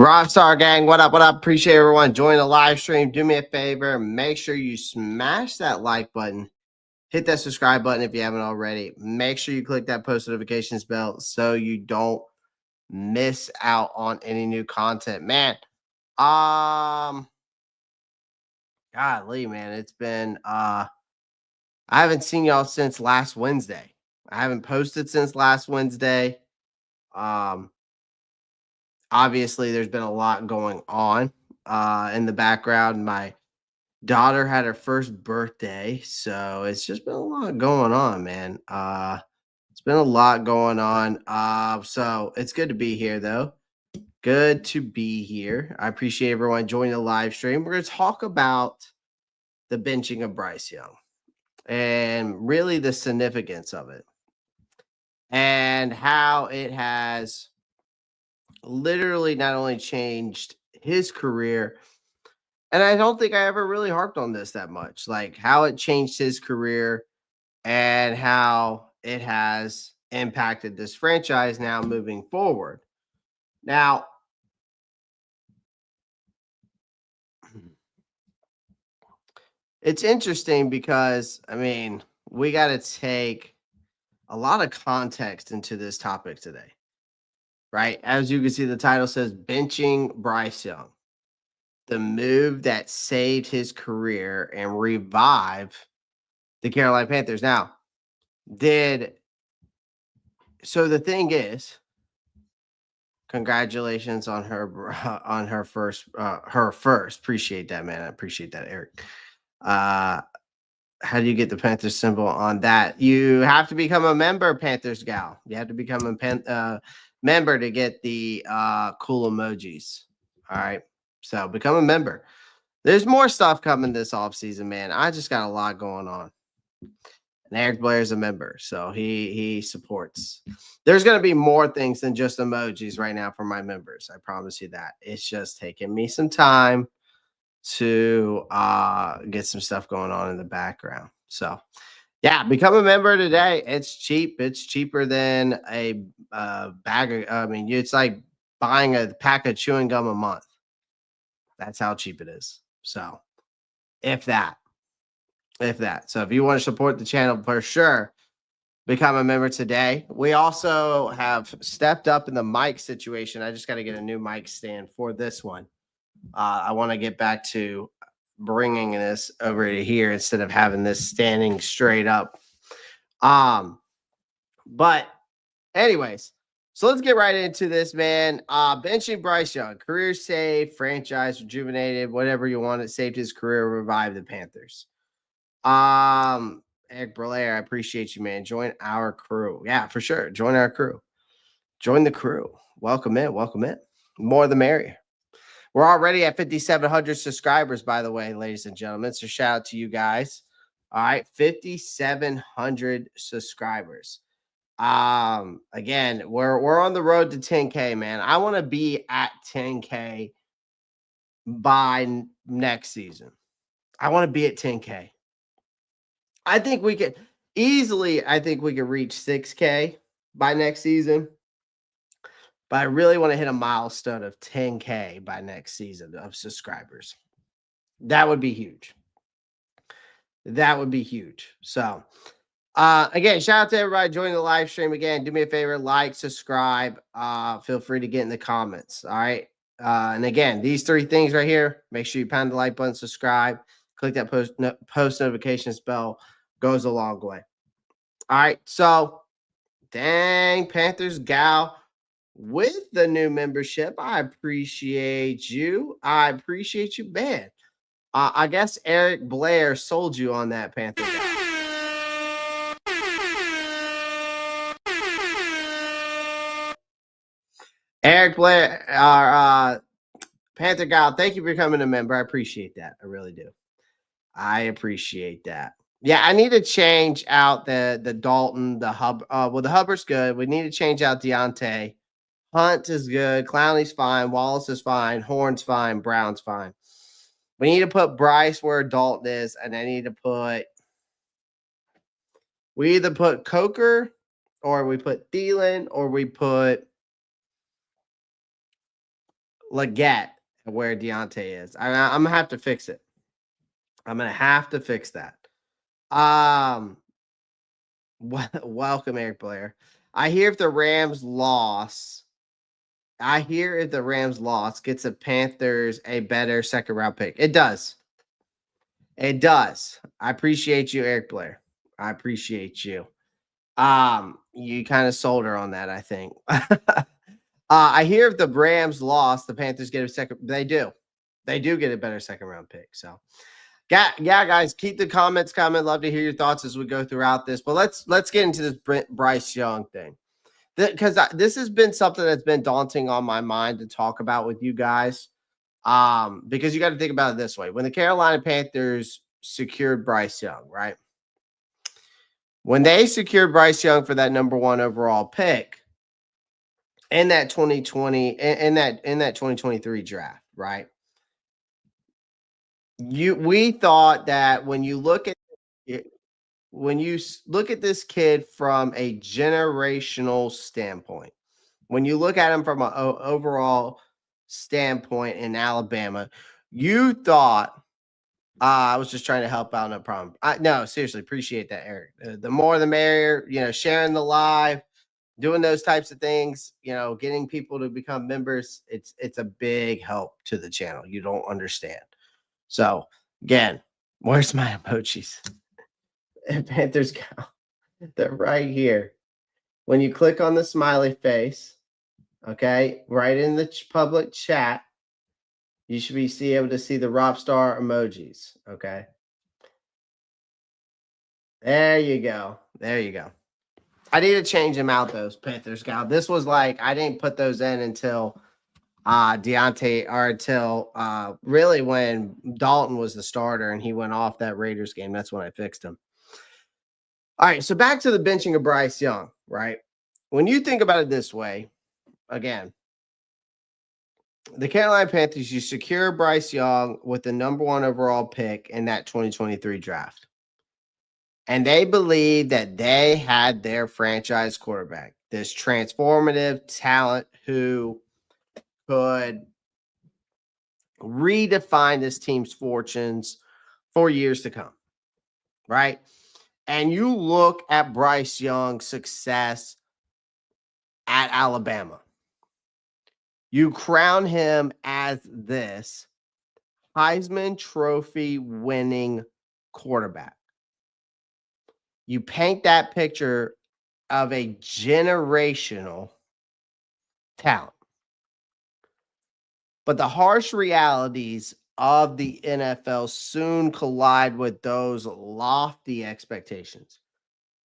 Rockstar Gang, what up? What up? Appreciate everyone joining the live stream. Do me a favor, make sure you smash that like button. Hit that subscribe button if you haven't already. Make sure you click that post notifications bell so you don't miss out on any new content. Man, golly, man, it's been I haven't seen y'all since last Wednesday. I haven't posted since last Wednesday. Obviously there's been a lot going on in the background. My daughter had her first birthday, so it's just been a lot going on, man. It's been a lot going on. So it's good to be here, though. Good to be here. I appreciate everyone joining the live stream. We're going to talk about the benching of Bryce Young and really the significance of it and how it has literally not only changed his career, and I don't think I ever really harped on this that much, like how it changed his career and how it has impacted this franchise now moving forward. Now, it's interesting because, I mean, we got to take a lot of context into this topic today, right? As you can see, the title says benching Bryce Young, the move that saved his career and revived the Carolina Panthers. Now, so the thing is, congratulations on her first. Appreciate that, man. I appreciate that, Eric. How do you get the Panthers symbol on that? You have to become a member, Panthers gal. You have to become a member to get the cool emojis. All right. So become a member. There's more stuff coming this offseason, man. I just got a lot going on. And Eric Blair is a member, so he supports. There's going to be more things than just emojis right now for my members. I promise you that. It's just taking me some time to get some stuff going on in the background. So, yeah, become a member today. It's cheap. It's cheaper than a bag of, I mean, it's like buying a pack of chewing gum a month. That's how cheap it is. So, if that. So if you want to support the channel for sure, become a member today. We also have stepped up in the mic situation. I just got to get a new mic stand for this one. I want to get back to bringing this over to here instead of having this standing straight up. But anyways, so let's get right into this, man. Benching Bryce Young, career saved, franchise rejuvenated, whatever you want. It saved his career, revived the Panthers. Eric Berlaire, I appreciate you, man. Join our crew. Yeah, for sure. Join our crew. Join the crew. Welcome in. Welcome in. More the merrier. We're already at 5,700 subscribers, by the way, ladies and gentlemen. So shout out to you guys. All right, 5,700 subscribers. Again, we're on the road to 10K, man. I want to be at 10K by next season. I want to be at 10K. I think we could easily, reach 6K by next season. But I really want to hit a milestone of 10K by next season of subscribers. That would be huge. That would be huge. So, again, shout out to everybody joining the live stream. Again, do me a favor, like, subscribe. Feel free to get in the comments. All right. And again, these three things right here, make sure you pound the like button, subscribe, click that post notifications bell. Goes a long way. All right. So, dang, Panthers gal with the new membership. I appreciate you. Man. I guess Eric Blair sold you on that, Panther gal. Eric Blair, our Panther gal, thank you for becoming a member. I appreciate that. I really do. I appreciate that. Yeah, I need to change out the Dalton, the Hub. Well, the Hubbard's good. We need to change out Deontay. Hunt is good. Clowney's fine. Wallace is fine. Horn's fine. Brown's fine. We need to put Bryce where Dalton is, and I need to put. We either put Coker, or we put Thielen, or we put Leggett where Deontay is. I'm gonna have to fix it. I'm gonna have to fix that. Welcome, Eric Blair. I hear if the Rams loss, gets the Panthers a better second round pick. It does. It does. I appreciate you, Eric Blair. I appreciate you. You kind of sold her on that, I think. I hear if the Rams lost, the Panthers get a second. They do. They do get a better second round pick. So, yeah, guys, keep the comments coming. Love to hear your thoughts as we go throughout this. But let's get into this Bryce Young thing, because this has been something that's been daunting on my mind to talk about with you guys. Because you got to think about it this way: when the Carolina Panthers secured Bryce Young, right? When they secured Bryce Young for that number 1 overall pick in that 2020 in that 2023 draft, right? We thought that when you look at this kid from a generational standpoint, when you look at him from an overall standpoint in Alabama, you thought I was just trying to help out, no problem. No, seriously, appreciate that, Eric. The more the merrier, sharing the live, doing those types of things, getting people to become members, it's a big help to the channel. You don't understand. So again, where's my emojis? Panthers go. They're right here. When you click on the smiley face, okay, right in the public chat, you should be able to see the Ropp star emojis. Okay. There you go. There you go. I need to change them out, those Panthers gal. This was like, I didn't put those in until Deontay, or until really when Dalton was the starter and he went off that Raiders game. That's when I fixed him. All right, so back to the benching of Bryce Young, right? When you think about it this way, again, the Carolina Panthers, you secure Bryce Young with the number 1 overall pick in that 2023 draft. And they believed that they had their franchise quarterback, this transformative talent who could redefine this team's fortunes for years to come, right? And you look at Bryce Young's success at Alabama. You crown him as this Heisman Trophy winning quarterback. You paint that picture of a generational talent. But the harsh realities of the NFL soon collide with those lofty expectations.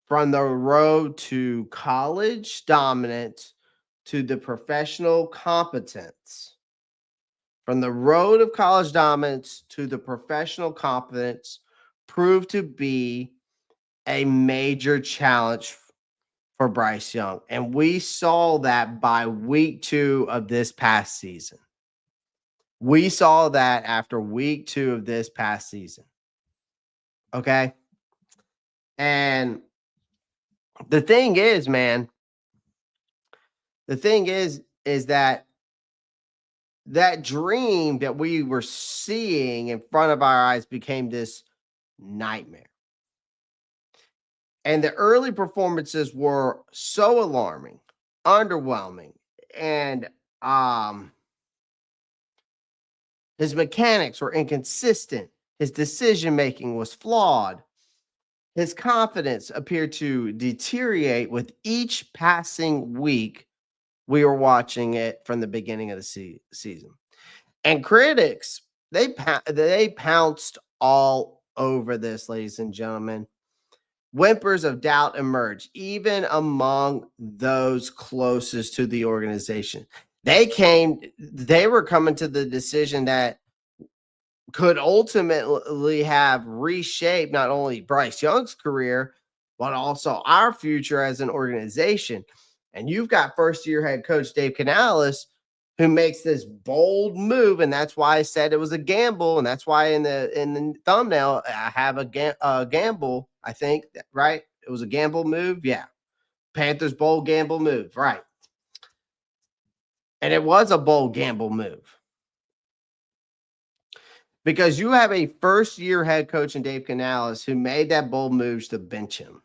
From the road to college dominance to the professional competence. From the road of college dominance to the professional competence proved to be a major challenge for Bryce Young. And we saw that by week 2 of this past season. We saw that after week 2 of this past season. Okay. And the thing is, man, is that dream that we were seeing in front of our eyes became this nightmare. And the early performances were so alarming, underwhelming, and his mechanics were inconsistent. His decision making was flawed. His confidence appeared to deteriorate with each passing week we were watching it from the beginning of the season. And critics, they pounced all over this, ladies and gentlemen. Whimpers of doubt emerged, even among those closest to the organization. They were coming to the decision that could ultimately have reshaped not only Bryce Young's career, but also our future as an organization. And you've got first-year head coach Dave Canales, who makes this bold move, and that's why I said it was a gamble, and that's why in the thumbnail I have a gamble. I think, right? It was a gamble move. Yeah, Panthers bold gamble move, right? And it was a bold gamble move. Because you have a first-year head coach in Dave Canales who made that bold move to bench him.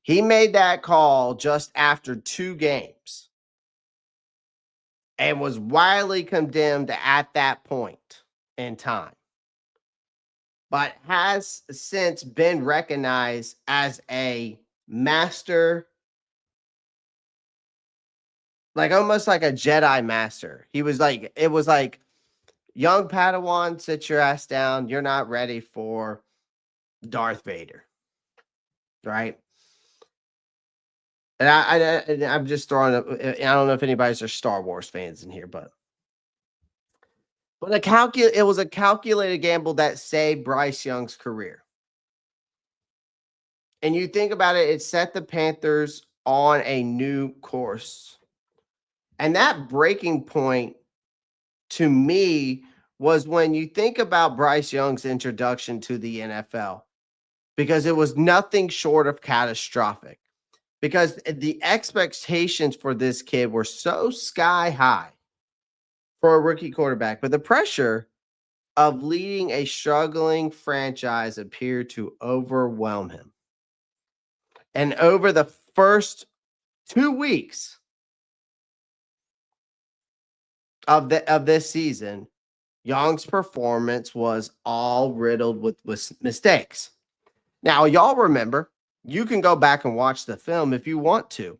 He made that call just after 2 games and was widely condemned at that point in time, but has since been recognized as a master, like almost like a Jedi master. He was like, it was like, young Padawan, sit your ass down. You're not ready for Darth Vader, right? And I'm just throwing up. I don't know if anybody's a Star Wars fans in here, but it was a calculated gamble that saved Bryce Young's career. And you think about it, it set the Panthers on a new course. And that breaking point to me was when you think about Bryce Young's introduction to the NFL, because it was nothing short of catastrophic. Because the expectations for this kid were so sky high for a rookie quarterback, but the pressure of leading a struggling franchise appeared to overwhelm him. And over the first 2 weeks of this season, Young's performance was all riddled with mistakes. Now, y'all remember, you can go back and watch the film if you want to.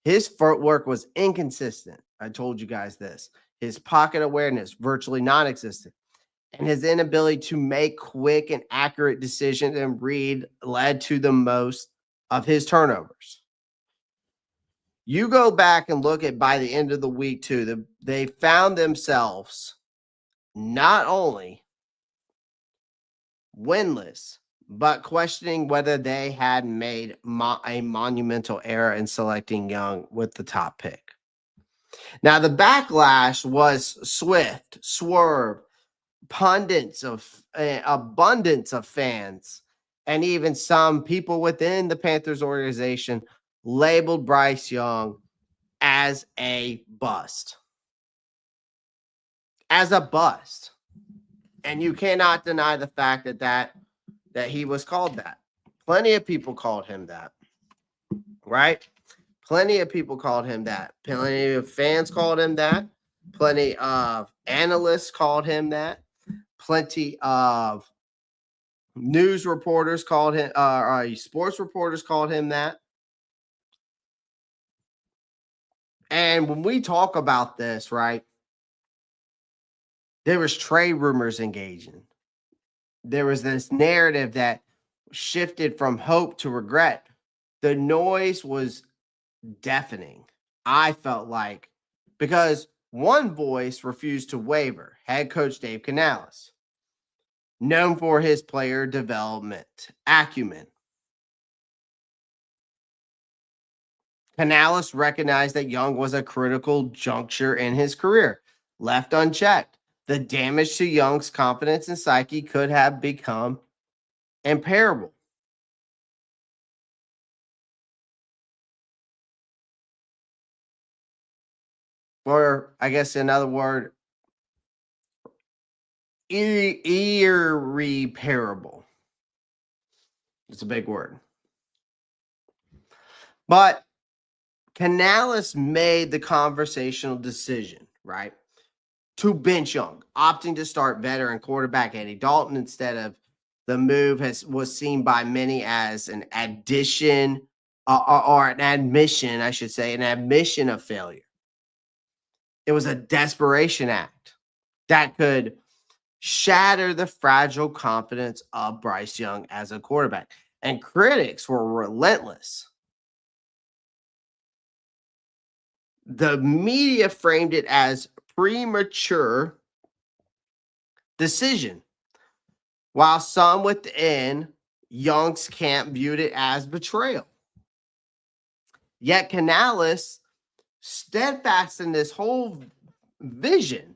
His footwork was inconsistent. I told you guys this. His pocket awareness virtually non-existent. And his inability to make quick and accurate decisions and read led to the most of his turnovers. You go back and look at by the end of the week, too, they found themselves not only winless, but questioning whether they had made a monumental error in selecting Young with the top pick. Now, the backlash was swift, swerve, abundance of fans, and even some people within the Panthers organization labeled Bryce Young as a bust. As a bust. And you cannot deny the fact that he was called that. Plenty of people called him that, right? Plenty of people called him that. Plenty of fans called him that. Plenty of analysts called him that. Plenty of news reporters called him, sports reporters called him that. And when we talk about this, right, there was trade rumors engaging. There was this narrative that shifted from hope to regret. The noise was deafening, I felt like, because one voice refused to waver, head coach Dave Canales, known for his player development acumen. Canales recognized that Young was a critical juncture in his career. Left unchecked, the damage to Young's confidence and psyche could have become irreparable. Or, I guess another word, irreparable. It's a big word. But Canales made the conversational decision, right, to bench Young, opting to start veteran quarterback Andy Dalton instead of the move was seen by many as an addition or an admission, I should say, an admission of failure. It was a desperation act that could shatter the fragile confidence of Bryce Young as a quarterback. And critics were relentless. The media framed it as premature decision, while some within Young's camp viewed it as betrayal. Yet Canales, steadfast in this whole vision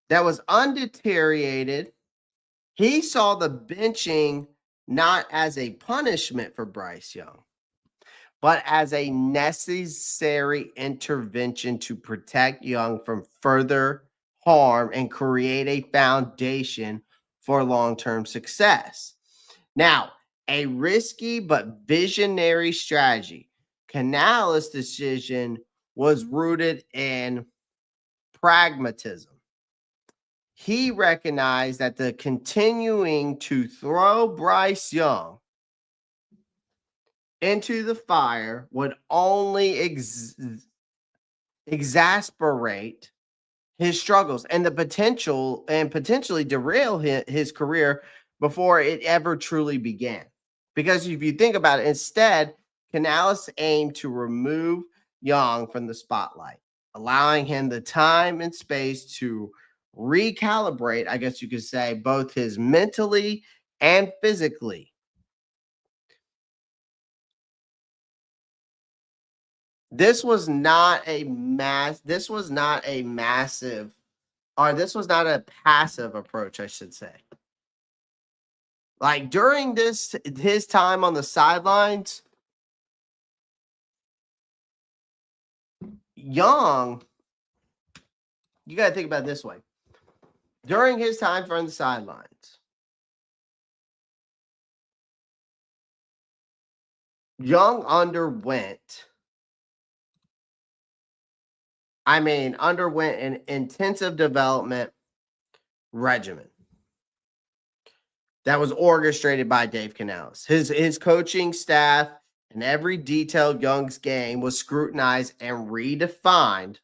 that was undeteriorated, he saw the benching not as a punishment for Bryce Young, but as a necessary intervention to protect Young from further harm and create a foundation for long-term success. Now, a risky but visionary strategy. Canales' decision was rooted in pragmatism. He recognized that the continuing to throw Bryce Young into the fire would only exasperate his struggles and potentially derail his career before it ever truly began. Because if you think about it, instead, Canales aimed to remove Young from the spotlight, allowing him the time and space to recalibrate, I guess you could say, both his mentally and physically. This was not a passive approach, I should say. Like during his time on the sidelines, Young, you got to think about it this way. During his time on the sidelines, Young underwent an intensive development regimen that was orchestrated by Dave Canales. His coaching staff and every detail of Young's game was scrutinized and redefined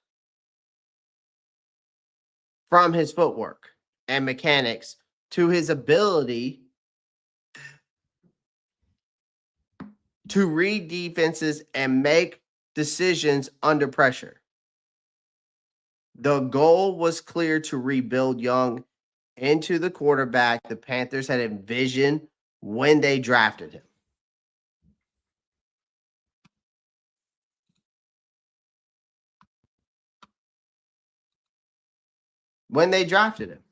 from his footwork and mechanics to his ability to read defenses and make decisions under pressure. The goal was clear: to rebuild Young into the quarterback the Panthers had envisioned when they drafted him. When they drafted him.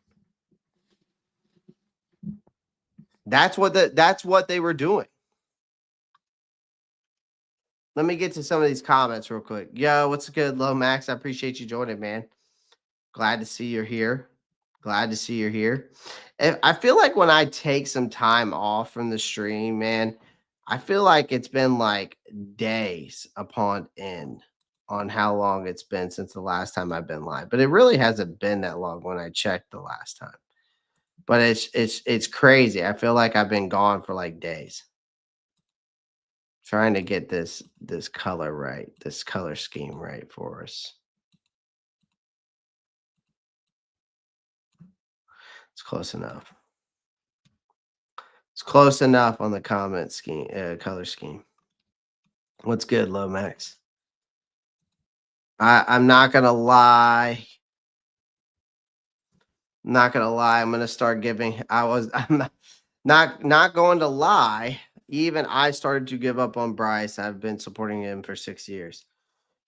That's what they were doing. Let me get to some of these comments real quick. Yo, what's good, Low Max? I appreciate you joining, man. Glad to see you're here. And I feel like when I take some time off from the stream, man, I feel like it's been like days upon end on how long it's been since the last time I've been live. But it really hasn't been that long when I checked the last time. But it's crazy. I feel like I've been gone for like days. Trying to get this color right, this color scheme right for us. It's close enough. It's close enough on the comment scheme, color scheme. What's good, Lomax? I'm not gonna lie. I'm gonna start giving. I'm not going to lie. Even I started to give up on Bryce. I've been supporting him for 6 years.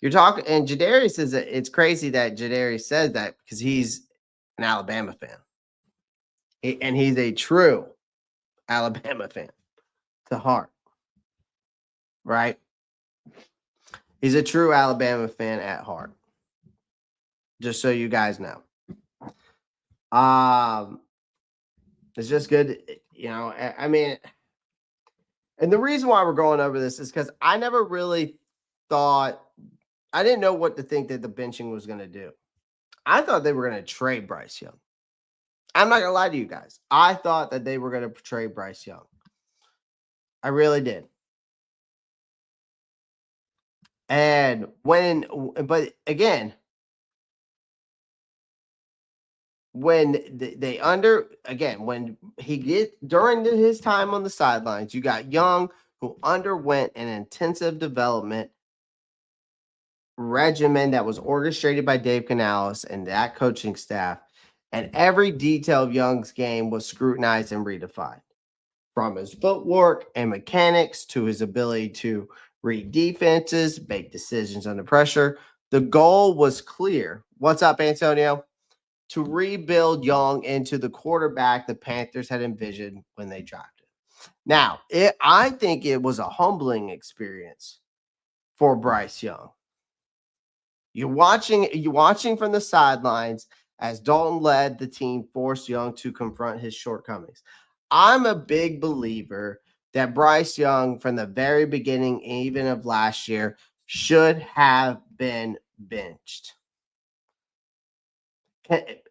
You're talking, and Jadarius says that it's crazy that Jadarius says that because he's an Alabama fan. And he's a true Alabama fan to heart, right? He's a true Alabama fan at heart. Just so you guys know. It's just good, I mean, and the reason why we're going over this is because I never really thought, I didn't know what to think that the benching was going to do. I thought they were going to trade Bryce Young. I'm not going to lie to you guys. I thought that they were going to trade Bryce Young. I really did. And but again, when when he during his time on the sidelines, you got Young, who underwent an intensive development regimen that was orchestrated by Dave Canales and that coaching staff, and every detail of Young's game was scrutinized and redefined, from his footwork and mechanics to his ability to read defenses, make decisions under pressure. The goal was clear. What's up, Antonio? To rebuild Young into the quarterback the Panthers had envisioned when they drafted. Now, I think it was a humbling experience for Bryce Young. You're watching from the sidelines as Dalton led the team, forced Young to confront his shortcomings. I'm a big believer that Bryce Young, from the very beginning, even of last year, should have been benched.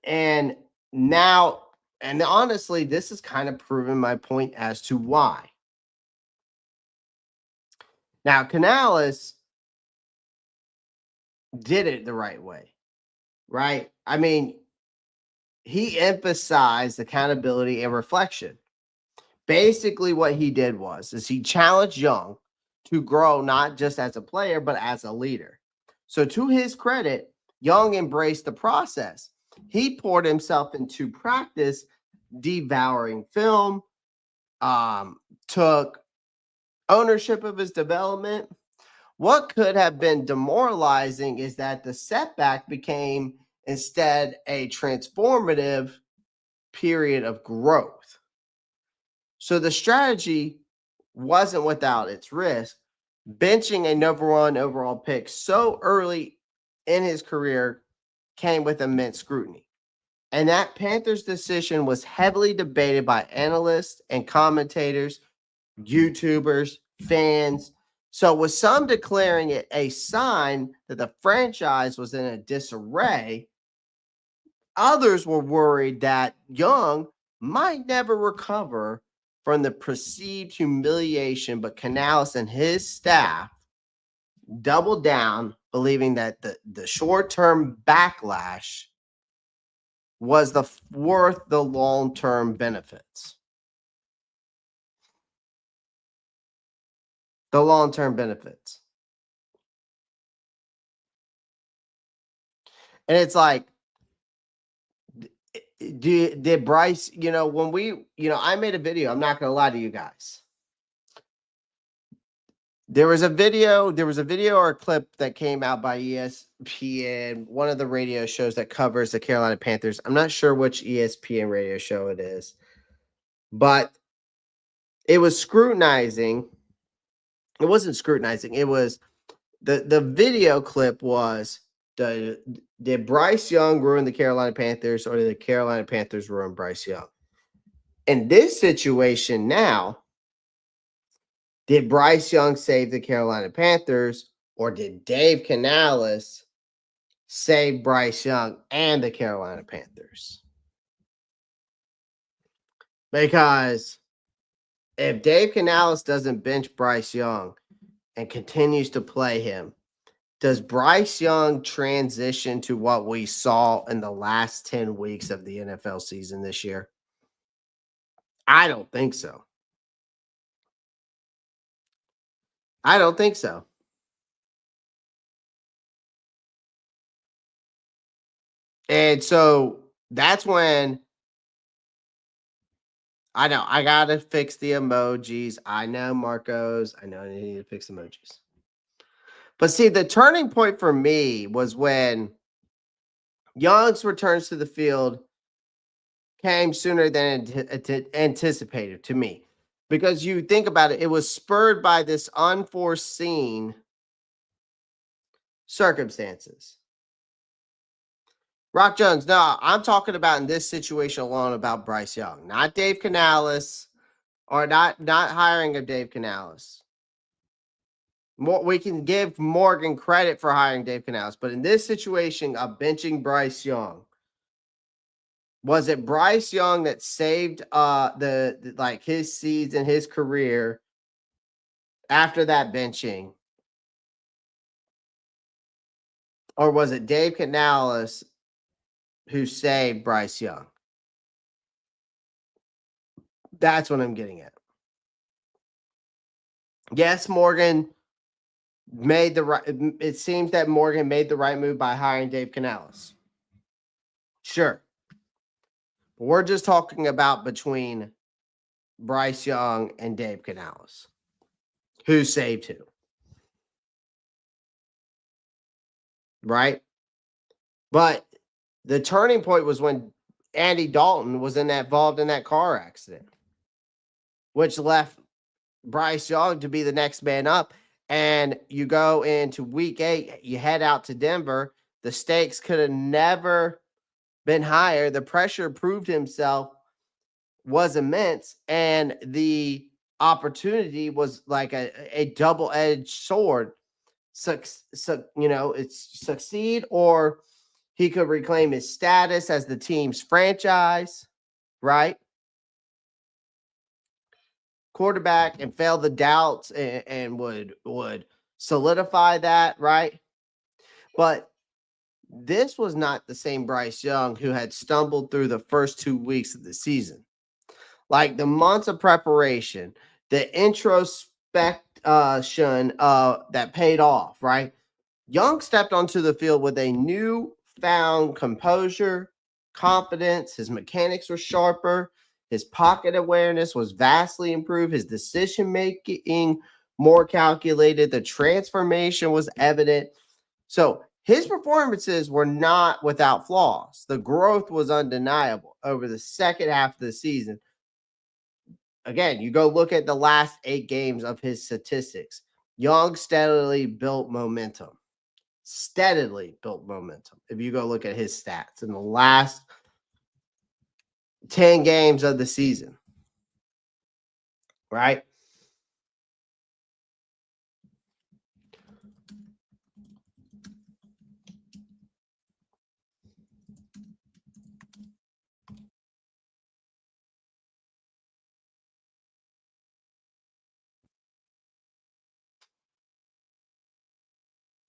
And now, and honestly, this has kind of proven my point as to why. Now, Canales did it the right way, right? I mean, he emphasized accountability and reflection. Basically, what he did is he challenged Young to grow not just as a player, but as a leader. So to his credit, Young embraced the process. He poured himself into practice, devouring film, took ownership of his development. What could have been demoralizing is that the setback became instead a transformative period of growth. So the strategy wasn't without its risk. Benching a number one overall pick so early in his career came with immense scrutiny. And that Panthers decision was heavily debated by analysts and commentators, YouTubers, fans. So with some declaring it a sign that the franchise was in a disarray, others were worried that Young might never recover from the perceived humiliation, but Canales and his staff doubled down, believing that the short-term backlash was worth the long-term benefits. The long-term benefits. And it's like, did Bryce, when I made a video, I'm not going to lie to you guys. There was a video or a clip that came out by ESPN, one of the radio shows that covers the Carolina Panthers. I'm not sure which ESPN radio show it is, but it was scrutinizing. It wasn't scrutinizing. It was the video clip was, did Bryce Young ruin the Carolina Panthers, or did the Carolina Panthers ruin Bryce Young? In this situation now, did Bryce Young save the Carolina Panthers, or did Dave Canales save Bryce Young and the Carolina Panthers? Because if Dave Canales doesn't bench Bryce Young and continues to play him, does Bryce Young transition to what we saw in the last 10 weeks of the NFL season this year? I don't think so. I don't think so. And so that's when I know I got to fix the emojis. I know, Marcos. I know I need to fix emojis. But see, the turning point for me was when Young's returns to the field came sooner than anticipated to me. Because you think about it, it was spurred by this unforeseen circumstances. Rock Jones, no, I'm talking about in this situation alone about Bryce Young, not Dave Canales, or not hiring of Dave Canales. We can give Morgan credit for hiring Dave Canales, but in this situation of benching Bryce Young, was it Bryce Young that saved his seeds in his career after that benching? Or was it Dave Canales who saved Bryce Young? That's what I'm getting at. Yes, Morgan made the right. It seems that Morgan made the right move by hiring Dave Canales. Sure. But we're just talking about between Bryce Young and Dave Canales. Who saved who? Right? But the turning point was when Andy Dalton was involved in that car accident, which left Bryce Young to be the next man up. and you go into week 8, you head out to Denver. The stakes could have never been higher. The pressure proved himself was immense, and the opportunity was like a double-edged sword. It's succeed, or he could reclaim his status as the team's franchise, right? Quarterback, and fail the doubts, and would solidify that, right? But this was not the same Bryce Young who had stumbled through the first 2 weeks of the season. Like the months of preparation, the introspection that paid off, right? Young stepped onto the field with a newfound composure, confidence. His mechanics were sharper. His pocket awareness was vastly improved. His decision making more calculated. The transformation was evident. So his performances were not without flaws. The growth was undeniable over the second half of the season. Again, you go look at the last 8 games of his statistics. Young steadily built momentum. If you go look at his stats in the last 10 games of the season, right?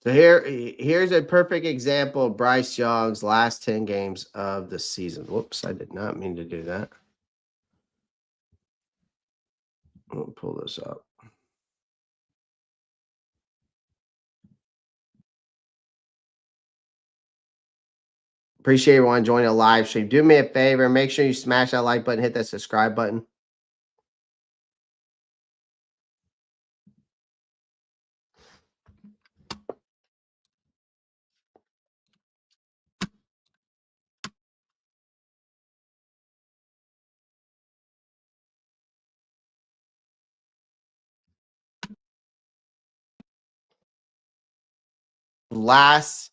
So here's a perfect example of Bryce Young's last 10 games of the season. Whoops, I did not mean to do that. I'll pull this up. Appreciate everyone joining the live stream. Do me a favor, make sure you smash that like button, hit that subscribe button. Last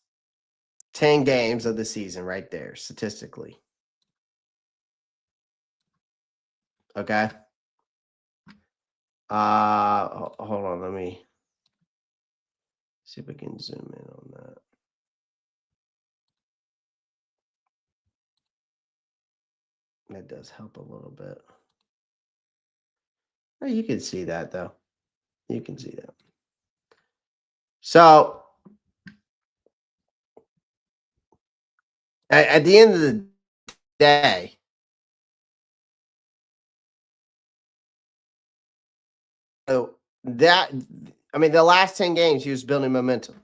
10 games of the season right there, statistically. Okay. Hold on, let me see if we can zoom in on that. That does help a little bit. Oh, you can see that though. You can see that. So at the end of the day, the last 10 games he was building momentum.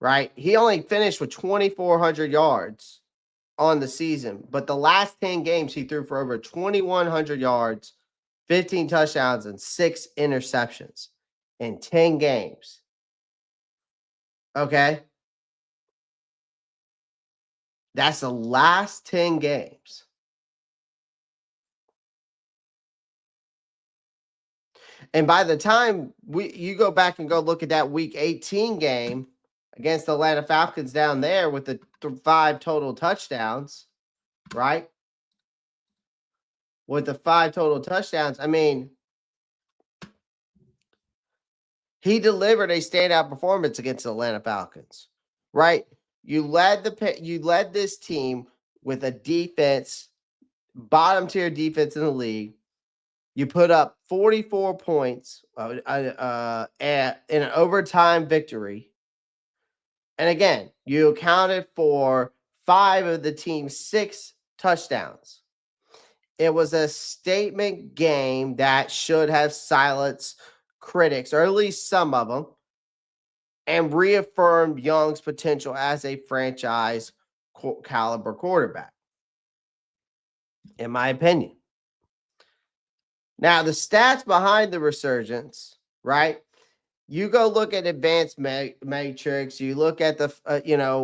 Right? He only finished with 2,400 yards on the season, but the last 10 games he threw for over 2,100 yards, 15 touchdowns, and 6 interceptions in 10 games. Okay? That's the last 10 games. And by the time you go back and go look at that week 18 game against the Atlanta Falcons down there with the 5 total touchdowns, right? With the 5 total touchdowns, I mean, he delivered a standout performance against the Atlanta Falcons, right? You led this team with a defense, bottom tier defense in the league. You put up 44 points in an overtime victory. And again, you accounted for 5 of the team's 6 touchdowns. It was a statement game that should have silenced critics, or at least some of them, and reaffirmed Young's potential as a franchise caliber quarterback, in my opinion. Now, the stats behind the resurgence, right? You go look at advanced matrix. You look at the,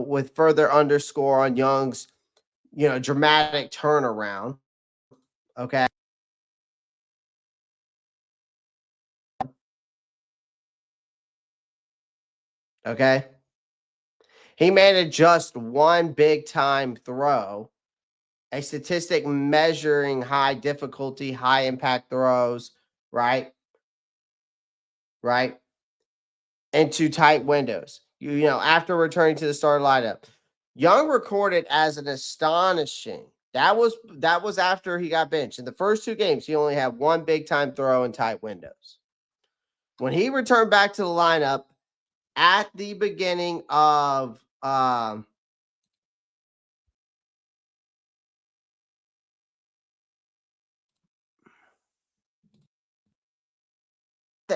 with further underscore on Young's, dramatic turnaround. Okay. Okay. He made just one big time throw, a statistic measuring high difficulty, high impact throws, right? Right. Into tight windows. You know, after returning to the starting lineup. Young recorded as an astonishing. That was after he got benched. In the first 2 games, he only had one big time throw in tight windows. When he returned back to the lineup at the beginning of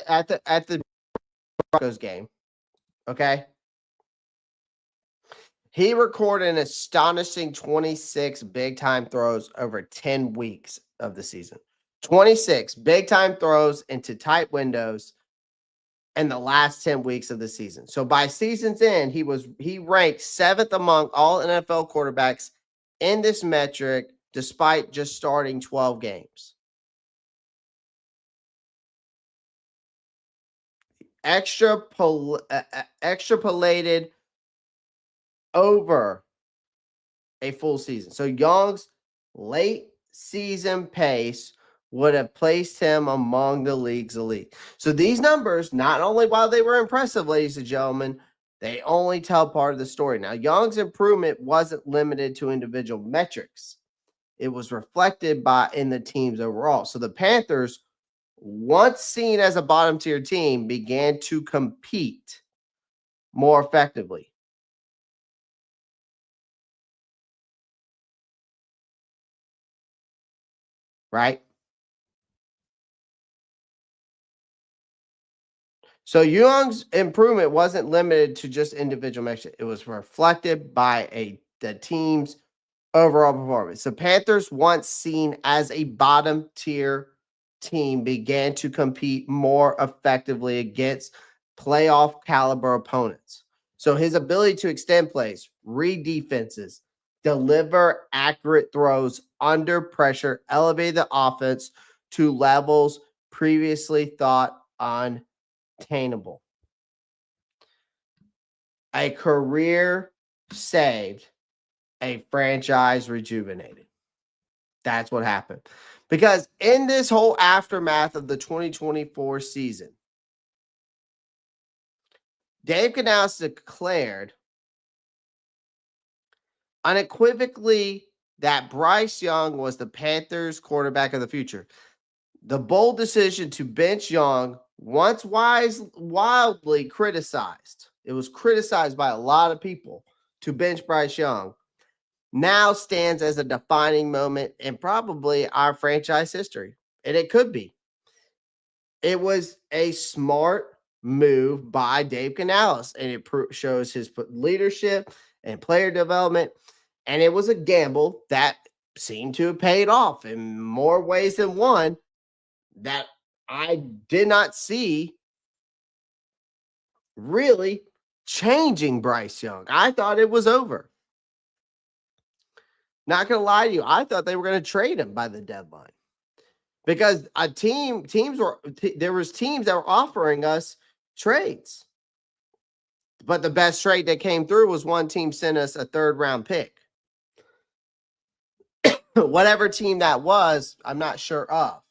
at the Broncos game, okay, he recorded an astonishing 26 big time throws over 10 weeks of the season. 26 big time throws into tight windows in the last 10 weeks of the season. So by season's end, he ranked 7th among all NFL quarterbacks in this metric, despite just starting 12 games. Extrapolated over a full season. So Young's late season pace would have placed him among the league's elite. So these numbers, not only while they were impressive, ladies and gentlemen, they only tell part of the story. Now, Young's improvement wasn't limited to individual metrics. It was reflected in the teams overall. So the Panthers, once seen as a bottom tier team, began to compete more effectively. Right? So Young's improvement wasn't limited to just individual metrics. It was reflected by the team's overall performance. The Panthers, once seen as a bottom tier team, began to compete more effectively against playoff caliber opponents. So his ability to extend plays, read defenses, deliver accurate throws under pressure, elevated the offense to levels previously thought unattainable. A career saved, a franchise rejuvenated. That's what happened. Because in this whole aftermath of the 2024 season, Dave Canales declared unequivocally that Bryce Young was the Panthers' quarterback of the future. The bold decision to bench Young, once wildly criticized, it was criticized by a lot of people to bench Bryce Young, now stands as a defining moment in probably our franchise history. And it could be. It was a smart move by Dave Canales, and it shows his leadership and player development. And it was a gamble that seemed to have paid off in more ways than one that I did not see really changing Bryce Young. I thought it was over. Not going to lie to you, I thought they were going to trade him by the deadline. Because there was teams that were offering us trades. But the best trade that came through was one team sent us a 3rd round pick. Whatever team that was, I'm not sure of.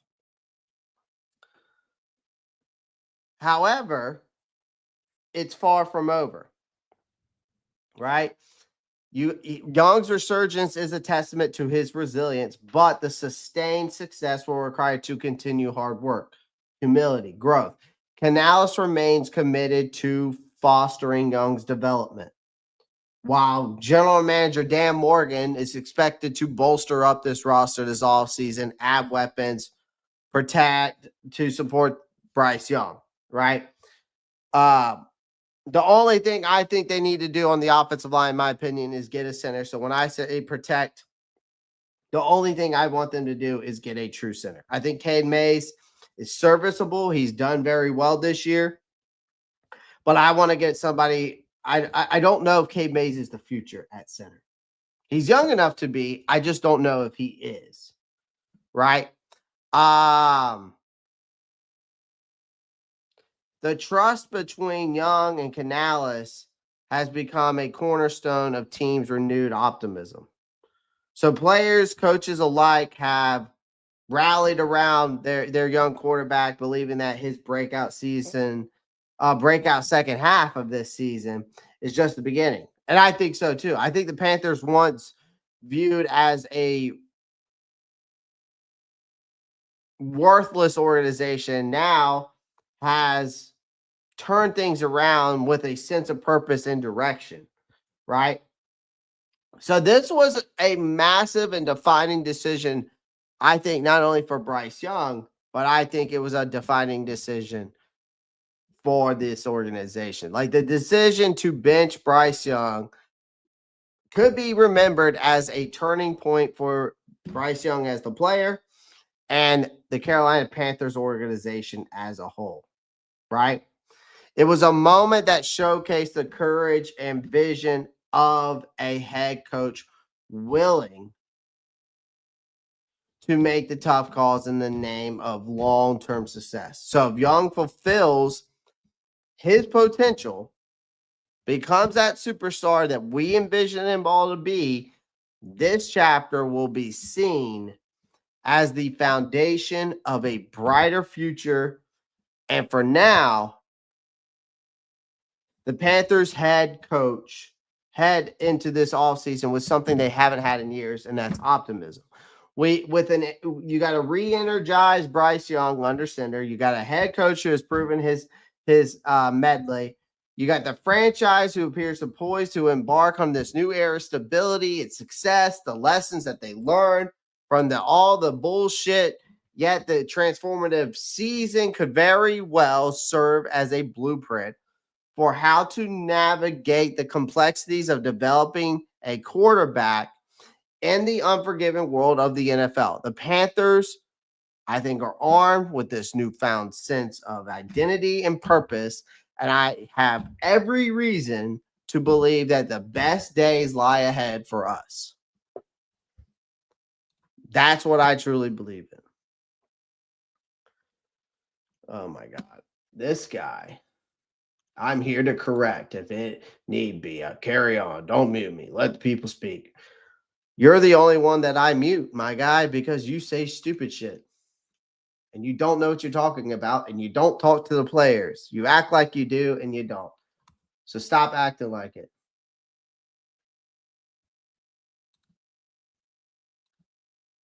However, it's far from over. Right? Young's resurgence is a testament to his resilience, but the sustained success will require to continue hard work, humility, growth. Canales remains committed to fostering Young's development, while General Manager Dan Morgan is expected to bolster up this roster this offseason, add weapons, protect to support Bryce Young, right? The only thing I think they need to do on the offensive line, in my opinion, is get a center. So when I say protect, the only thing I want them to do is get a true center. I think Cade Mays is serviceable. He's done very well this year. But I want to get somebody. I don't know if Cade Mays is the future at center. He's young enough to be. I just don't know if he is. Right? The the trust between Young and Canales has become a cornerstone of teams' renewed optimism. So players, coaches alike have rallied around their young quarterback, believing that his breakout second half of this season is just the beginning. And I think so too. I think the Panthers, once viewed as a worthless organization, now has turned things around with a sense of purpose and direction, right? So this was a massive and defining decision, I think, not only for Bryce Young, but I think it was a defining decision for this organization. Like, the decision to bench Bryce Young could be remembered as a turning point for Bryce Young as the player and the Carolina Panthers organization as a whole, right? It was a moment that showcased the courage and vision of a head coach willing to make the tough calls in the name of long-term success. So if Young fulfills his potential, becomes that superstar that we envision him all to be, this chapter will be seen as the foundation of a brighter future. And for now, the Panthers head coach head into this offseason with something they haven't had in years, and that's optimism. You got to re-energize Bryce Young under center. You got a head coach who has proven his medley. You got the franchise who appears to poised to embark on this new era of stability and success, the lessons that they learned from all the bullshit. Yet the transformative season could very well serve as a blueprint for how to navigate the complexities of developing a quarterback in the unforgiving world of the NFL. The Panthers, I think, are armed with this newfound sense of identity and purpose, and I have every reason to believe that the best days lie ahead for us. That's what I truly believe in. Oh my God. This guy. I'm here to correct if it need be. Carry on. Don't mute me. Let the people speak. You're the only one that I mute, my guy, because you say stupid shit. And you don't know what you're talking about, and you don't talk to the players. You act like you do, and you don't. So stop acting like it.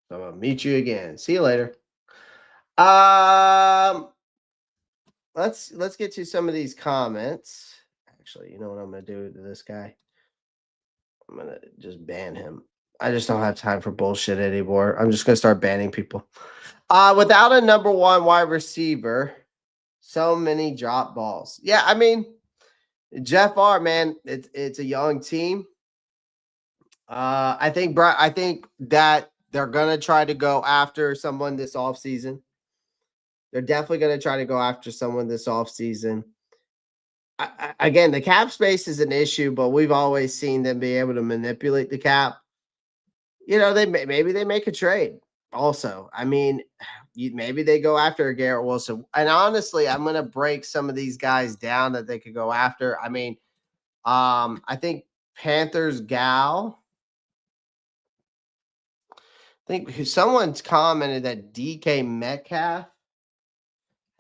So I'm gonna meet you again. See you later. Let's get to some of these comments. Actually, you know what I'm gonna do to this guy? I'm gonna just ban him. I just don't have time for bullshit anymore. I'm just gonna start banning people. Without a number one wide receiver, so many drop balls. Yeah, I mean, Jeff R, man, it's a young team. I think that they're gonna try to go after someone this offseason. They're definitely gonna try to go after someone this offseason. Again, the cap space is an issue, but we've always seen them be able to manipulate the cap. You know, maybe they make a trade. Also, I mean, maybe they go after Garrett Wilson. And honestly, I'm going to break some of these guys down that they could go after. I mean, I think Panthers gal. I think someone's commented that DK Metcalf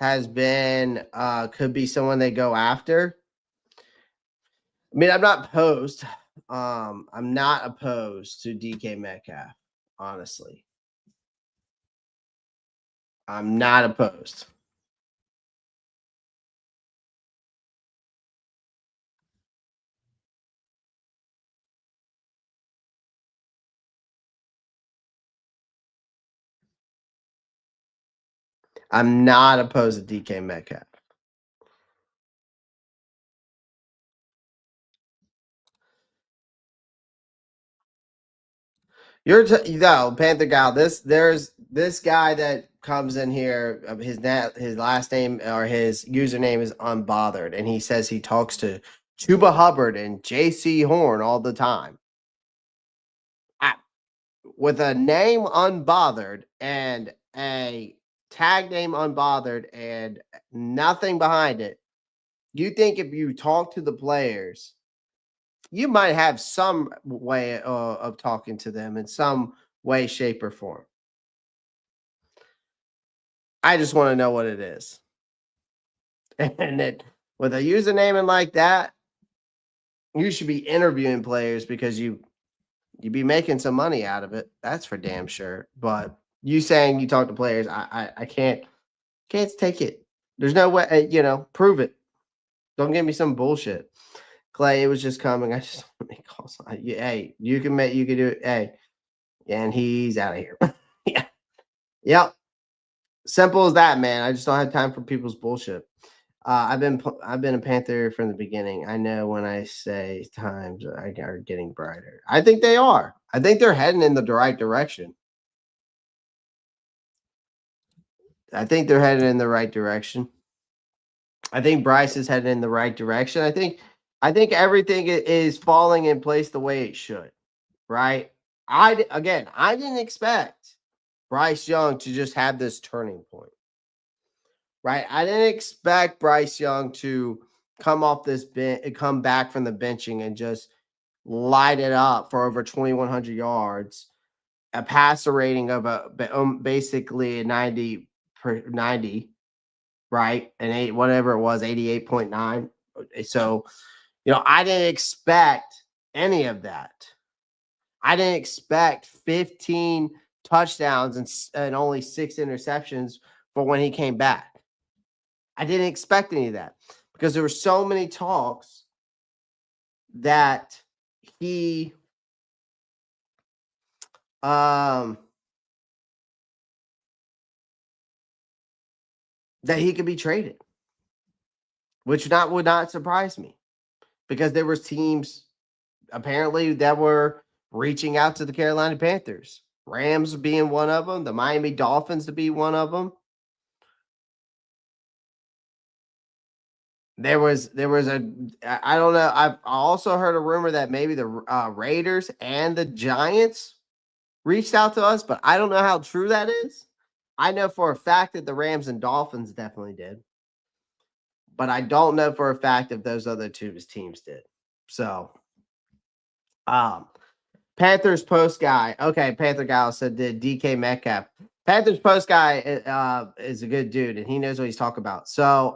has been could be someone they go after. I mean, I'm not opposed. I'm not opposed to DK Metcalf, honestly. I'm not opposed. I'm not opposed to DK Metcalf. Panther Gal. There's this guy that comes in here. His last name or his username is Unbothered, and he says he talks to Chuba Hubbard and J.C. Horn all the time. With a name Unbothered and a tag name Unbothered and nothing behind it, you think if you talk to the players, you might have some way of talking to them in some way, shape, or form. I just want to know what it is. And that with a username and like that, you should be interviewing players because you'd be making some money out of it. That's for damn sure. But you saying you talk to players, I can't take it. There's no way, prove it. Don't give me some bullshit. Clay, it was just coming. I just want to make calls. Hey, you can do it. Hey, and he's out of here. Yeah. Yep. Simple as that, man. I just don't have time for people's bullshit. I've been a Panther from the beginning. I know when I say times are getting brighter. I think they are. I think they're heading in the right direction. I think they're headed in the right direction. I think Bryce is headed in the right direction. I think everything is falling in place the way it should. Right? I didn't expect Bryce Young to just have this turning point. Right? I didn't expect Bryce Young to come back from the benching and just light it up for over 2,100 yards, a passer rating of basically a 90, right? And whatever it was, 88.9. So, I didn't expect any of that. I didn't expect 15 touchdowns and only 6 interceptions for when he came back. I didn't expect any of that because there were so many talks that he that he could be traded, which would not surprise me because there was teams apparently that were reaching out to the Carolina Panthers, Rams being one of them, the Miami Dolphins to be one of them. There was I don't know. I've also heard a rumor that maybe the Raiders and the Giants reached out to us, but I don't know how true that is. I know for a fact that the Rams and Dolphins definitely did, but I don't know for a fact if those other two teams did. So, Panthers post guy. Okay, Panther guy said did DK Metcalf. Panthers post guy is a good dude, and he knows what he's talking about. So,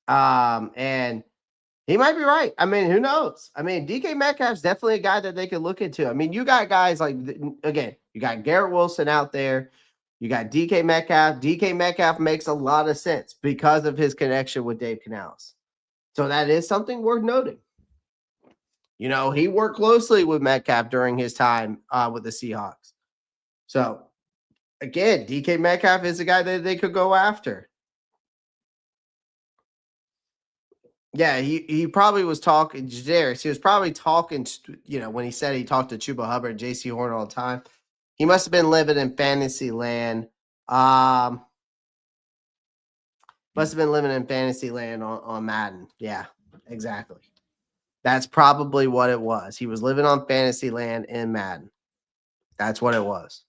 and he might be right. I mean, who knows? I mean, DK Metcalf's definitely a guy that they could look into. I mean, you got guys like, again, you got Garrett Wilson out there. You got DK Metcalf. DK Metcalf makes a lot of sense because of his connection with Dave Canales. So that is something worth noting. He worked closely with Metcalf during his time with the Seahawks. So, again, DK Metcalf is a guy that they could go after. Yeah, he probably was talking, Jadarius. He was probably talking, when he said he talked to Chuba Hubbard and J.C. Horn all the time. He must have been living in fantasy land. Must have been living in fantasy land on Madden. Yeah, exactly. That's probably what it was. He was living on fantasy land in Madden. That's what it was.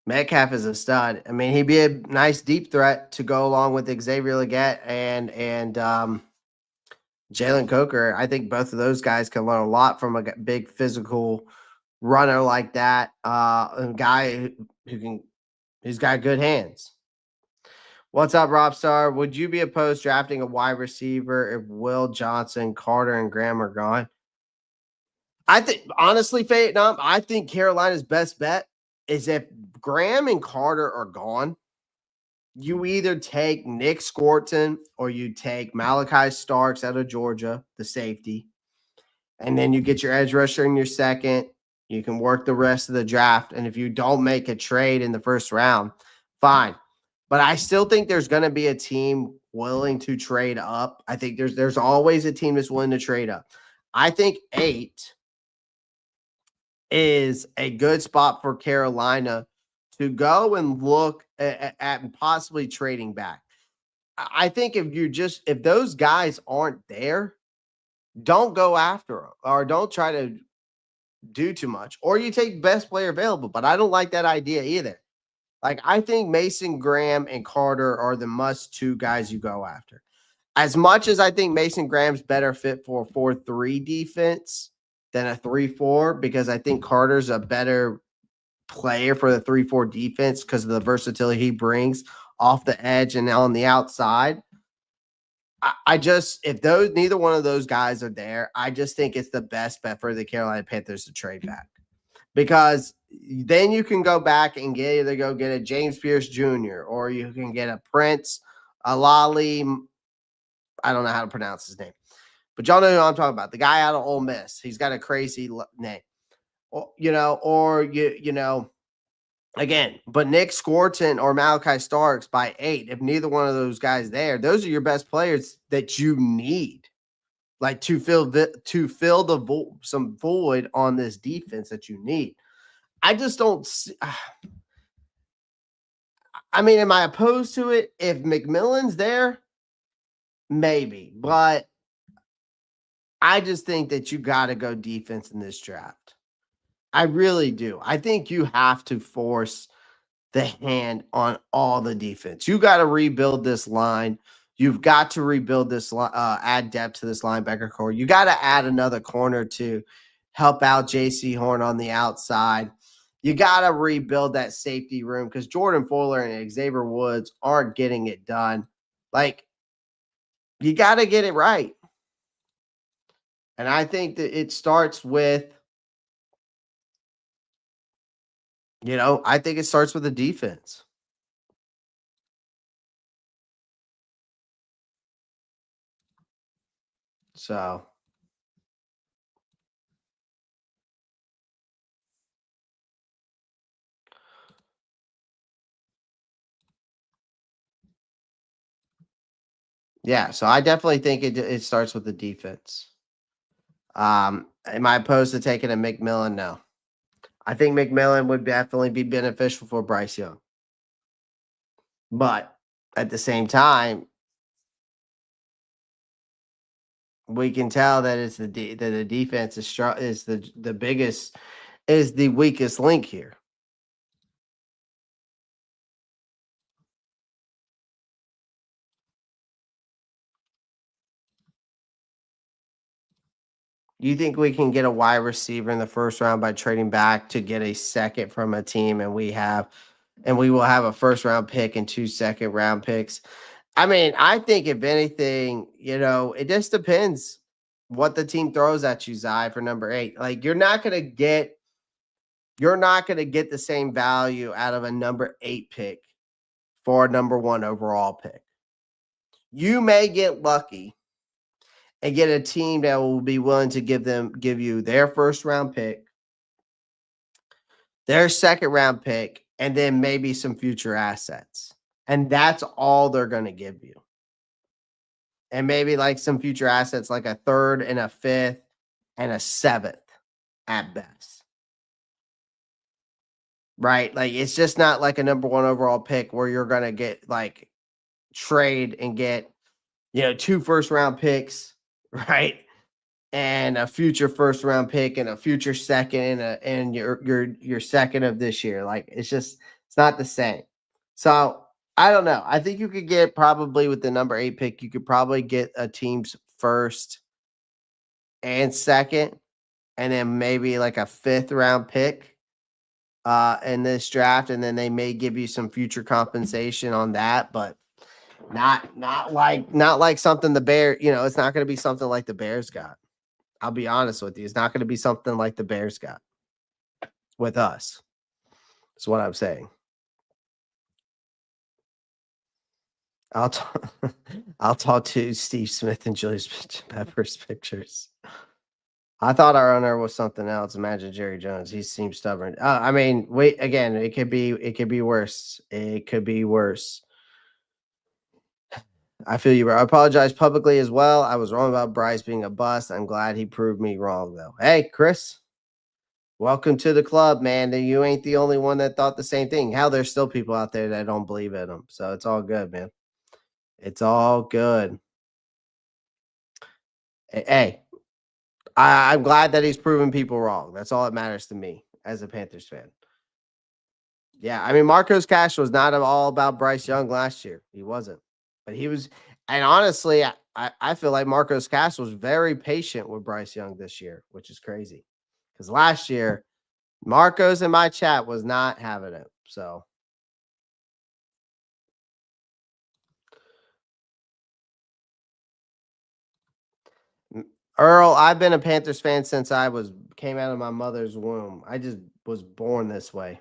Metcalf is a stud. I mean, he'd be a nice deep threat to go along with Xavier Legette and Jalen Coker. I think both of those guys can learn a lot from a big physical runner like that. A guy who's got good hands. What's up, Robstar? Would you be opposed drafting a wide receiver if Will Johnson, Carter, and Graham are gone? I think, honestly, Vietnam, I think Carolina's best bet is if Graham and Carter are gone, you either take Nick Scorton or you take Malachi Starks out of Georgia, the safety, and then you get your edge rusher in your second. You can work the rest of the draft, and if you don't make a trade in the first round, fine. But I still think there's going to be a team willing to trade up. I think there's always a team that's willing to trade up. I think 8 is a good spot for Carolina to go and look at possibly trading back. I think if those guys aren't there, don't go after them or don't try to do too much, or you take best player available. But I don't like that idea either. Like, I think Mason Graham and Carter are the must two guys you go after. As much as I think Mason Graham's better fit for a 4-3 defense than a 3-4, because I think Carter's a better player for the 3-4 defense because of the versatility he brings off the edge and on the outside. I just, if those neither one of those guys are there, I just think it's the best bet for the Carolina Panthers to trade back, because then you can go back and either go get a James Pierce Jr. or you can get a Prince Alali. I don't know how to pronounce his name, but y'all know who I'm talking about. The guy out of Ole Miss. He's got a crazy name, again. But Nick Scorton or Malachi Starks by 8. If neither one of those guys there, those are your best players that you need, like to fill some void on this defense that you need. I just don't see. I mean, am I opposed to it? If McMillan's there, maybe. But I just think that you got to go defense in this draft. I really do. I think you have to force the hand on all the defense. You got to rebuild this line. You've got to rebuild this, add depth to this linebacker core. You got to add another corner to help out J.C. Horn on the outside. You got to rebuild that safety room because Jordan Fuller and Xavier Woods aren't getting it done. Like, you got to get it right. And I think that it starts with, I think it starts with the defense. So, yeah, so I definitely think it starts with the defense. Am I opposed to taking a McMillan? No. I think McMillan would definitely be beneficial for Bryce Young. But at the same time, we can tell that it's that the defense is the weakest link here. You think we can get a wide receiver in the first round by trading back to get a second from a team, and we will have a first round pick and 2 second round picks? I mean, I think if anything, it just depends what the team throws at you, Zai, for number 8. Like, you're not gonna get the same value out of a number 8 pick for a number 1 overall pick. You may get lucky and get a team that will be willing to give you their first round pick, their second round pick, and then maybe some future assets. And that's all they're going to give you. And maybe like some future assets, like a 3rd and a 5th and a 7th at best. Right? Like, it's just not like a number 1 overall pick where you're going to get like trade and get, 2 first round picks, right? And a future first round pick and a future second and your second of this year. Like, it's not the same. So I don't know. I think you could get probably with the number 8 pick, you could probably get a team's first and second, and then maybe like a 5th round pick in this draft, and then they may give you some future compensation on that, but not like something the Bears, it's not going to be something like the Bears got. I'll be honest with you. It's not going to be something like the Bears got with us. That's what I'm saying. I'll talk to Steve Smith and Julius Peppers pictures. I thought our owner was something else. Imagine Jerry Jones. He seems stubborn. I mean, wait, again, it could be worse. It could be worse. I feel you, bro. I apologize publicly as well. I was wrong about Bryce being a bust. I'm glad he proved me wrong, though. Hey, Chris, welcome to the club, man. You ain't the only one that thought the same thing. Hell, there's still people out there that don't believe in him. So it's all good, man. It's all good. Hey, I'm glad that he's proven people wrong. That's all that matters to me as a Panthers fan. Yeah, I mean, Marcos Cash was not all about Bryce Young last year. He wasn't. But he was, and honestly, I feel like Marcos Cash was very patient with Bryce Young this year, which is crazy. Because last year, Marcos in my chat was not having it. So Earl, I've been a Panthers fan since I came out of my mother's womb. I just was born this way.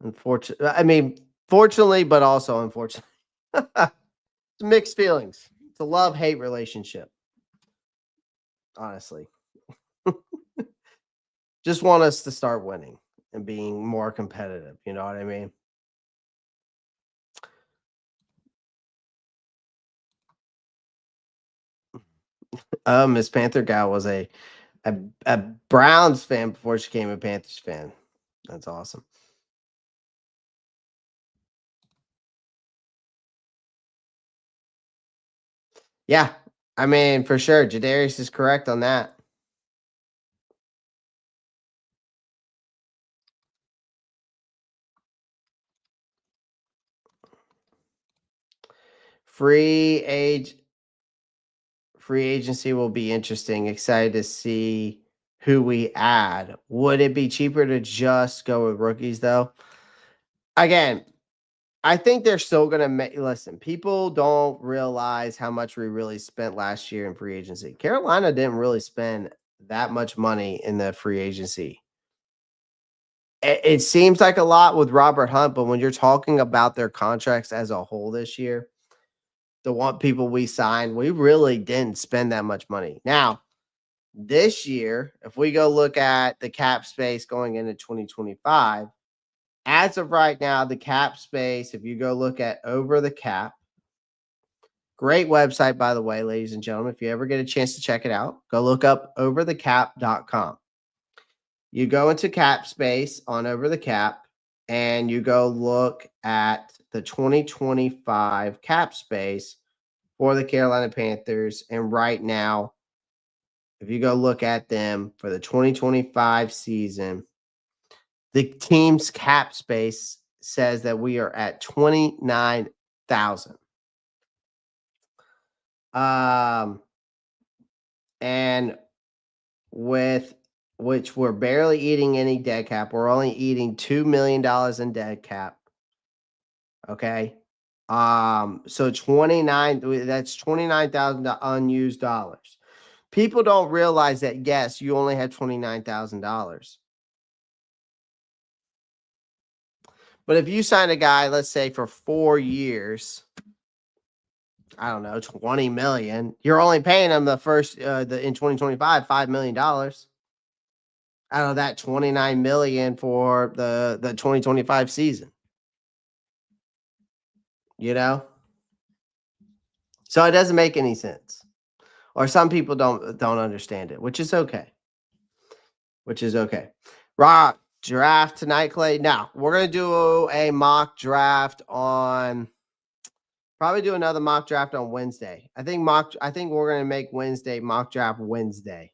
Unfortunately, I mean, fortunately, but also unfortunately. It's mixed feelings. It's a love-hate relationship. Honestly. Just want us to start winning and being more competitive. You know what I mean? Miss Panther gal was a Browns fan before she became a Panthers fan. That's awesome. Yeah, I mean, for sure. Jadarius is correct on that. Free agency will be interesting. Excited to see who we add. Would it be cheaper to just go with rookies though? Again, I think they're still going to make. Listen, people don't realize how much we really spent last year in free agency. Carolina didn't really spend that much money in the free agency. It seems like a lot with Robert Hunt, but when you're talking about their contracts as a whole this year, the one people we signed, we really didn't spend that much money. Now, this year, if we go look at the cap space going into 2025, as of right now, the cap space, if you go look at Over the Cap, great website, by the way, ladies and gentlemen. If you ever get a chance to check it out, go look up overthecap.com. You go into cap space on Over the Cap and you go look at the 2025 cap space for the Carolina Panthers. And right now, if you go look at them for the 2025 season, the team's cap space says that we are at 29,000. And with which we're barely eating any dead cap. We're only eating $2 million in dead cap. Okay. So 29, that's 29,000 unused dollars. People don't realize that, yes, you only have $29,000. But if you sign a guy, let's say for 4 years, I don't know, 20 million, you're only paying him the first in 2025, $5 million. Out of that 29 million for the 2025 season. You know? So it doesn't make any sense. Or some people don't understand it, which is okay. Ropp, draft tonight, Clay. Now, we're going to do a mock draft on probably do another mock draft on Wednesday. I think we're going to make Wednesday mock draft Wednesday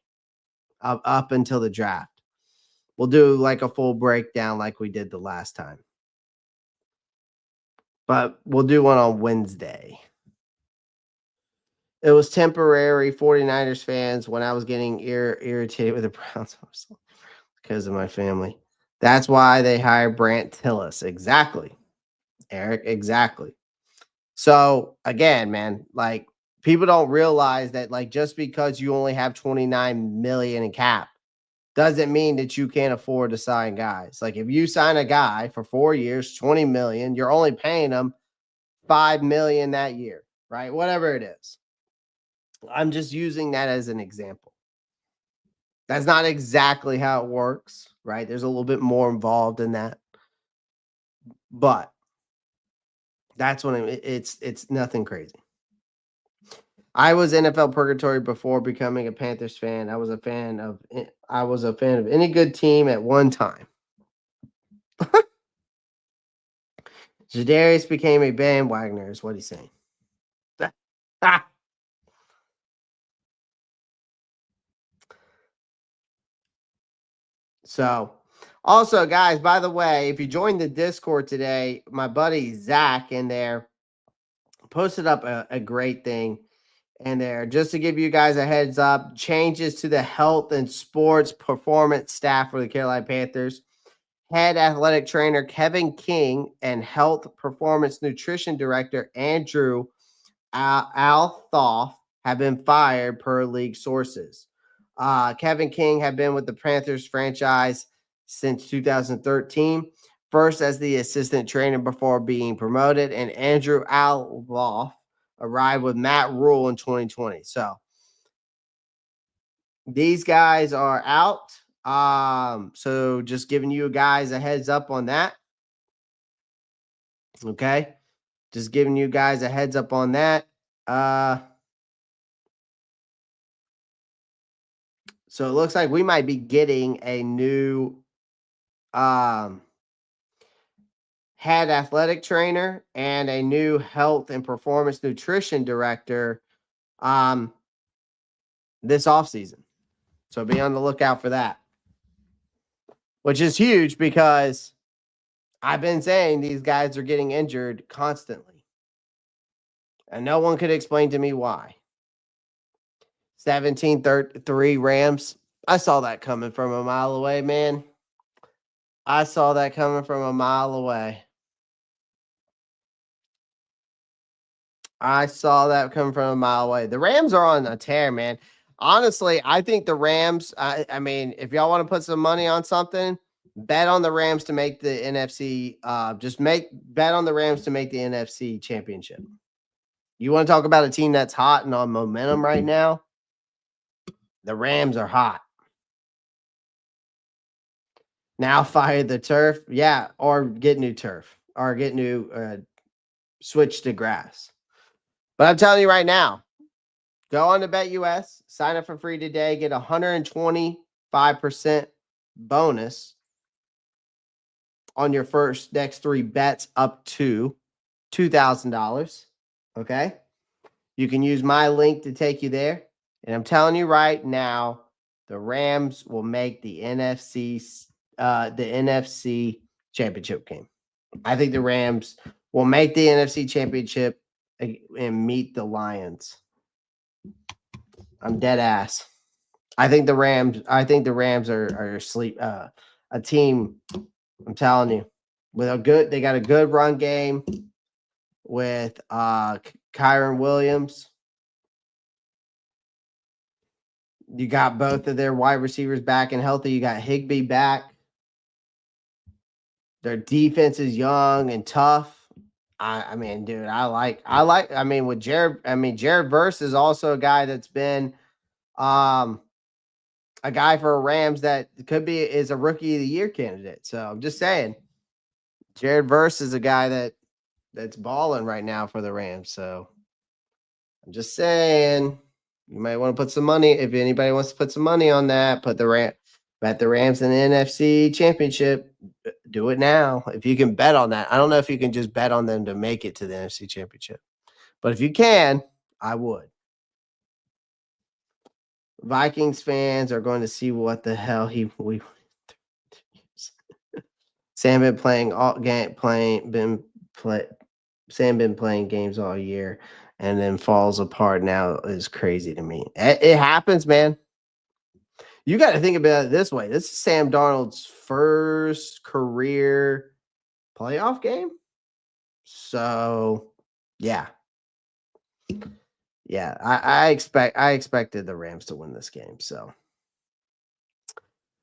up until the draft. We'll do like a full breakdown like we did the last time. But we'll do one on Wednesday. It was temporary 49ers fans when I was getting irritated with the Browns because of my family. That's why they hired Brant Tillis. Exactly, Eric. Exactly. So again, man, like people don't realize that like just because you only have 29 million in cap doesn't mean that you can't afford to sign guys. Like if you sign a guy for 4 years, 20 million, you're only paying them 5 million that year, right? Whatever it is. I'm just using that as an example. That's not exactly how it works, right? There's a little bit more involved in that. But that's what it's nothing crazy. I was NFL purgatory before becoming a Panthers fan. I was a fan of any good team at one time. Jadarius became a bandwagoner, is what he's saying. So, also, guys, by the way, if you joined the Discord today, my buddy Zach in there posted up a great thing in there. Just to give you guys a heads up, changes to the health and sports performance staff for the Carolina Panthers. Head athletic trainer Kevin King and health performance nutrition director Andrew Althoff have been fired per league sources. Kevin King had been with the Panthers franchise since 2013, first as the assistant trainer before being promoted, and Andrew Althoff arrived with Matt Rule in 2020. So these guys are out. So just giving you guys a heads up on that. Okay. Just giving you guys a heads up on that. So it looks like we might be getting a new head athletic trainer and a new health and performance nutrition director this offseason. So be on the lookout for that, which is huge because I've been saying these guys are getting injured constantly. And no one could explain to me why. 17-3 Rams. I saw that coming from a mile away, man. I saw that coming from a mile away. I saw that coming from a mile away. The Rams are on a tear, man. Honestly, I think the Rams, I mean, if y'all want to put some money on something, bet on the Rams to make the NFC. Bet on the Rams to make the NFC championship. You want to talk about a team that's hot and on momentum right now? The Rams are hot. Now fire the turf. Yeah, or get new turf or get new switch to grass. But I'm telling you right now, go on to BetUS, sign up for free today, get 125% bonus on your first next 3 bets up to $2,000. Okay? You can use my link to take you there. And I'm telling you right now, the Rams will make the NFC championship game. I think the Rams will make the NFC championship and meet the Lions. I'm dead ass. I think the Rams are asleep. A team, I'm telling you, they got a good run game with Kyron Williams. You got both of their wide receivers back and healthy. You got Higbee back. Their defense is young and tough. I mean, dude, with Jared Verse is also a guy that's been a guy for Rams that is a rookie of the year candidate. So I'm just saying, Jared Verse is a guy that's balling right now for the Rams. So I'm just saying, you might want to put some money. If anybody wants to put some money on that, bet the Rams in the NFC championship. Do it now. If you can bet on that. I don't know if you can just bet on them to make it to the NFC championship. But if you can, I would. Vikings fans are going to see what the hell Sam been playing Sam been playing games all year and then falls apart now is crazy to me. It happens, man. You got to think about it this way. This is Sam Darnold's first career playoff game. So, yeah. Yeah, I expected the Rams to win this game. So,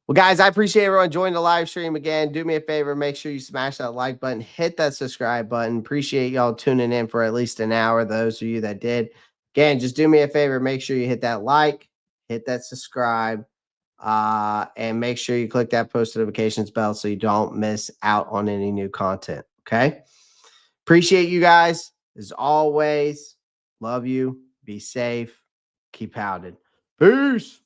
well, guys, I appreciate everyone joining the live stream again. Do me a favor, make sure you smash that like button, hit that subscribe button. Appreciate y'all tuning in for at least an hour. Those of you that did, again, just do me a favor, make sure you hit that like, hit that subscribe, and make sure you click that post notifications bell so you don't miss out on any new content. Okay, appreciate you guys as always. Love you. Be safe. Keep pounding. Peace.